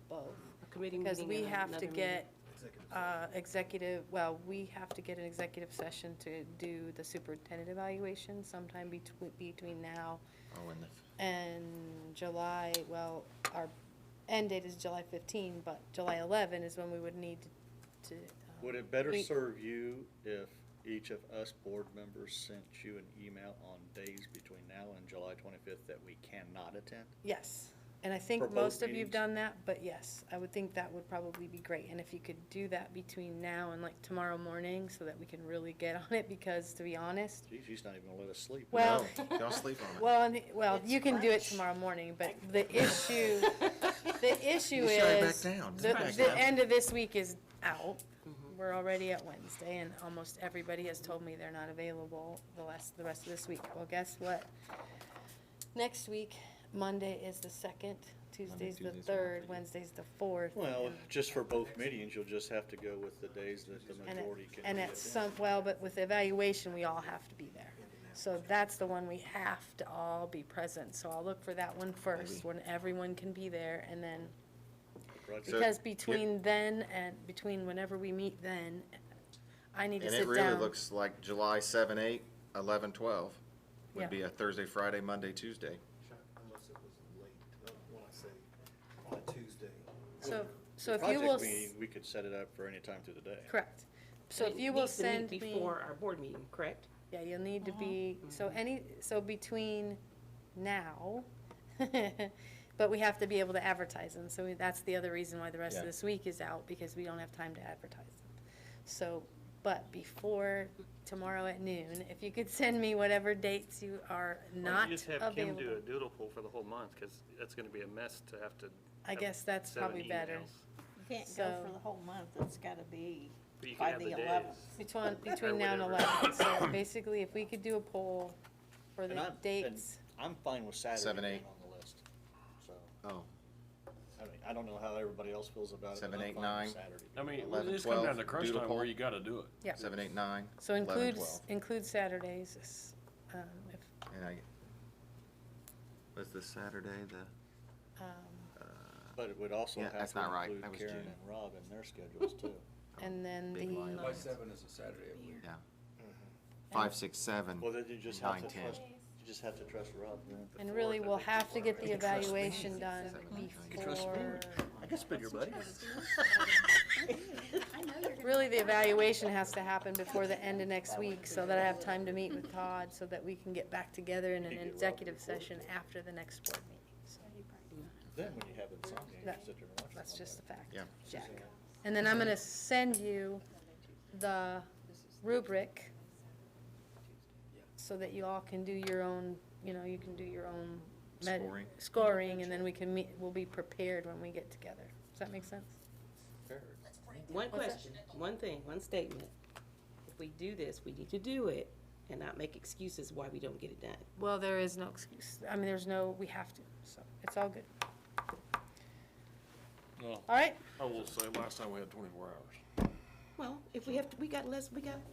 both. A committee Because meeting we and have to another get we have to get an executive session to do the superintendent evaluation sometime between now Oh, and and July, well, our end date is July 15, but July 11 is when we would need to. Would it better meet- serve you if each of us board members sent you an email on days between now and July 25th that we cannot attend? Yes, and I think For both most of you've meetings? done that, but yes, I would think that would probably be great. And if you could do that between now and like tomorrow morning so that we can really get on it, because to be honest, Geez, she's not even gonna let us sleep. well, No, don't sleep on it. well, you can do it tomorrow morning, but the issue You shut it back is, down. the, Back the down. end of this week is out. We're already at Wednesday, and almost everybody has told me they're not available the rest of this week. Well, guess what? Next week, Monday is the second Tuesday's the Tuesdays are 3rd, off. Wednesday's the 4th. Well, just for both meetings, you'll just have to go with the days that the And at, majority can and be at attended. some, well, but with evaluation, we all have to be there. So that's the one we have to all be present. So I'll look for that one first, when everyone can be there, and then, Right. So- because between then and, between whenever we meet then, I need to And sit it down. really looks like July 7, 8, 11, 12 Yeah. would be a Thursday, Friday, Monday, Tuesday. Unless it was late, when I say on a Tuesday. So if you will, Project meeting, we could set it up for any time through the day. correct. So if It you will needs to meet send me. Before our board meeting, correct? Yeah, you'll need to be, so between now, but we have to be able to advertise them, so that's the other reason why the rest of Yeah. this week is out, because we don't have time to advertise them. So, but before tomorrow at noon, if you could send me whatever dates you are Why don't not you just have Kim available. do a doodle poll for the whole month, because that's gonna be a mess to have to. I have guess that's 7 probably better. emails. You can't go So- for the whole month, it's gotta be But you can by have the the 11th. days. Between now and whatever. 11, so basically, if we could do a poll for And the dates. I'm fine with Saturday 7, being 8. on the list. So, Oh, I mean, I don't know how everybody else feels about it. but 7, I'm 8, fine 9. with Saturday. I mean, 11, it's come down 12, to crunch doodle time poll. where you gotta do it. Yeah. 7, 8, 9. So 11, include, 12. include Saturdays, if, And I, was this Saturday um, But it would also Yeah, have that's to not right. include That was Karen June. and Rob in their schedules too. and then Big the. line. July 7 is a Saturday, I believe. yeah, 5, 6, 7, Well, then you just have 9, to 10. trust, you just have to trust Rob then. And really, we'll have to get the evaluation done trust me. before, I guess been your buddies. I know you're gonna. really, the evaluation has to happen before the end of next week, so that I have time to meet with Todd, so that we can get back together in an You get Rob executive before. session after the next board meeting. So Then when you have insomnia, you That- can sit there and watch it. that's just a fact, Yeah. Jack. And then I'm gonna send you the rubric, so that you all can do your own, you can do your own scoring, and then we can meet, we'll be prepared when we get together. Does that make sense? One What's that? question, one thing, one statement. If we do this, we need to do it and not make excuses why we don't get it done. Well, there is no excuse. I mean, we have to, so it's all good. Well, All right? I will say, last time we had 24 hours. Well, if we have, we got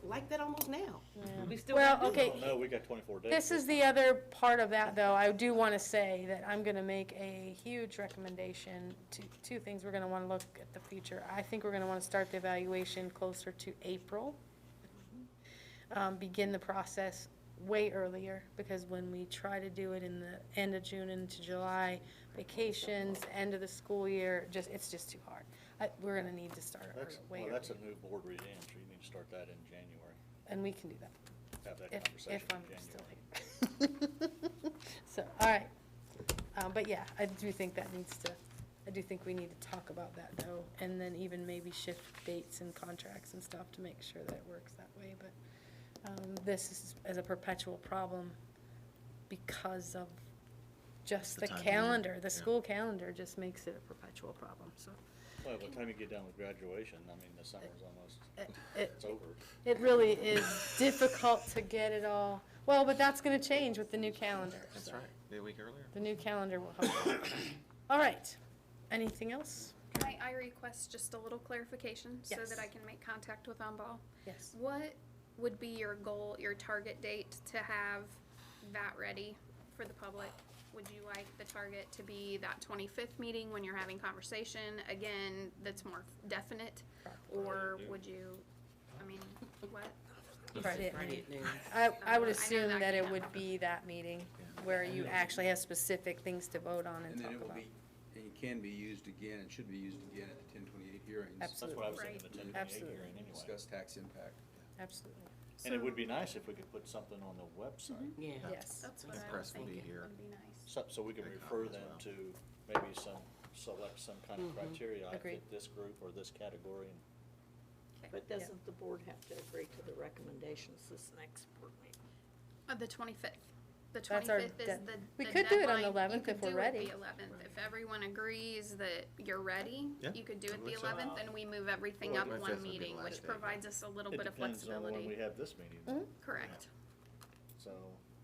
like that almost now. We still Well, gotta do it. okay, No, we got 24 days. this is the other part of that, though. I do want to say that I'm going to make a huge recommendation to two things. We're going to want to look at the future. I think we're going to want to start the evaluation closer to April. Begin the process way earlier, because when we try to do it in the end of June into July, vacations, end of the school year, it's just too hard. We're going to need to start way Well, earlier, that's a new board re-entry. You need to start that in January. and we can do that. Have that If conversation I'm in still January. here. So, all right. But yeah, I do think we need to talk about that though, and then even maybe shift dates and contracts and stuff to make sure that it works that way, but, this is a perpetual problem because of just The the time of year, calendar, the yeah. school calendar just makes it a perpetual problem, so. Well, by the time you get done with graduation, I mean, the summer's almost, it's over. It really is difficult to get it all, well, but that's gonna change with the new calendar. That's so right, be a week earlier. The new calendar will help. All right, anything else? I request just a little clarification so Yes. that I can make contact with Umball. Yes. What would be your goal, your target date to have that ready for the public? Would you like the target to be that 25th meeting when you're having conversation, again, that's more definite? Or would you, I mean, what? Friday at Friday noon. at noon. I would I know assume that that it can't would happen. be that meeting where you actually have specific things to vote on and And then talk it will about. be, and it can be used again, and should be used again at the 1028 hearings. That's what I was thinking, Right. the 1028 Absolutely. hearing anyway. Discuss tax impact. Absolutely. And it would be nice if we could put something on the website, Yeah. Yes. That's what The I was press will be thinking, here. would be nice. so we can Big refer copy as them well. to maybe select some kind of criteria. I Agreed. fit this group or this category. But doesn't the board have to agree to the recommendations this next board meeting? The 25th. The That's our 25th is dead- the We the could do it on the deadline. 11th You if could we're do it ready. the 11th. If everyone agrees that you're ready, Yeah, you could do it that the works out. 11th, and we move everything Well, up 25th one would be the meeting, last which day. provides us a little It bit of depends on when we flexibility. have this meeting. Correct. So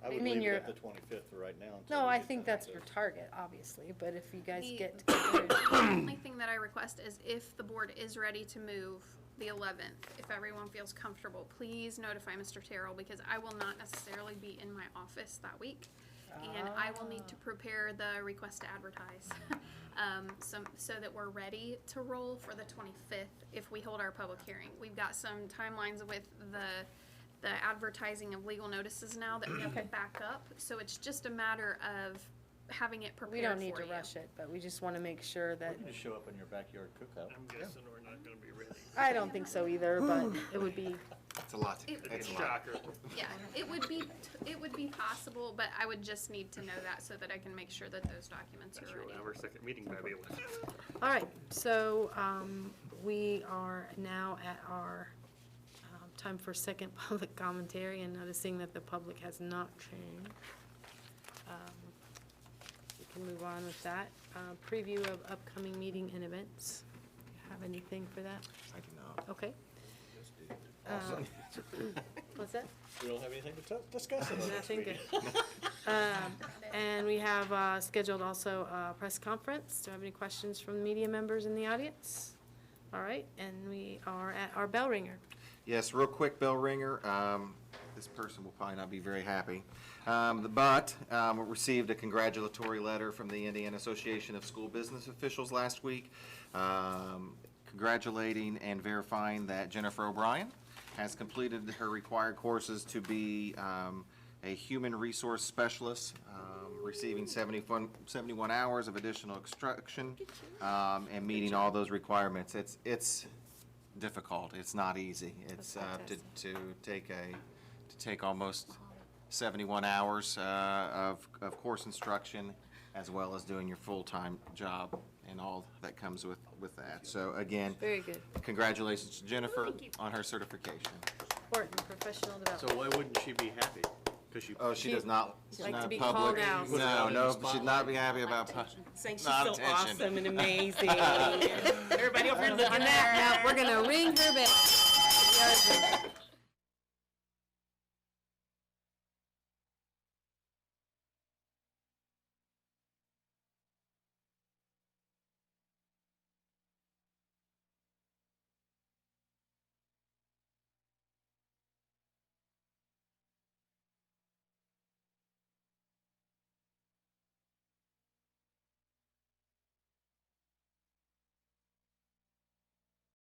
I would mean, leave it you're- at the 25th for right now. until No, we I get think down that's to- your target, obviously, but if you guys The- get together. The only thing that I request is if the board is ready to move the 11th, if everyone feels comfortable, please notify Mr. Terrell, because I will not necessarily be in my office that week. And I will need to prepare the request to advertise, so that we're ready to roll for the 25th if we hold our public hearing. We've got some timelines with the advertising of legal notices now that we have to back up, so it's just a matter of having it prepared for We you. don't need to rush it, but we just want to make sure that, We can just show up in your backyard cookout. I'm guessing we're not gonna be ready. I don't think so either, but it would be, It's a lot. It's a lot. Shocker. Yeah, it would be possible, but I would just need to know that so that I can make sure that those documents That's are ready. our second meeting by the way. all right, so, we are now at our, time for second public commentary, and noticing that the public has not changed. We can move on with that. Preview of upcoming meeting and events. Have anything for that? I do not. Okay. Awesome. What's that? We don't have anything to discuss in our next Nothing meeting. good. And we have scheduled also a press conference. Do I have any questions from the media members in the audience? All right, and we are at our bell ringer. Yes, real quick bell ringer. This person will probably not be very happy. But we received a congratulatory letter from the Indiana Association of School Business Officials last week, congratulating and verifying that Jennifer O'Brien has completed her required courses to be a human resource specialist, receiving 71 hours of additional instruction, and meeting all those requirements. It's difficult. It's not easy. It's to take almost 71 hours of course instruction, as well as doing your full-time job and all that comes with that. So again, Very good. congratulations to Jennifer on her certification. Important professional So development. why wouldn't she be happy? 'Cause you. Oh, she does not. She's Like to not be public. called out. No, she'd not be happy about. Saying she's Not so attention. awesome and amazing. Everybody over here looking On at that her. note, we're gonna ring her bell. We are adjourned.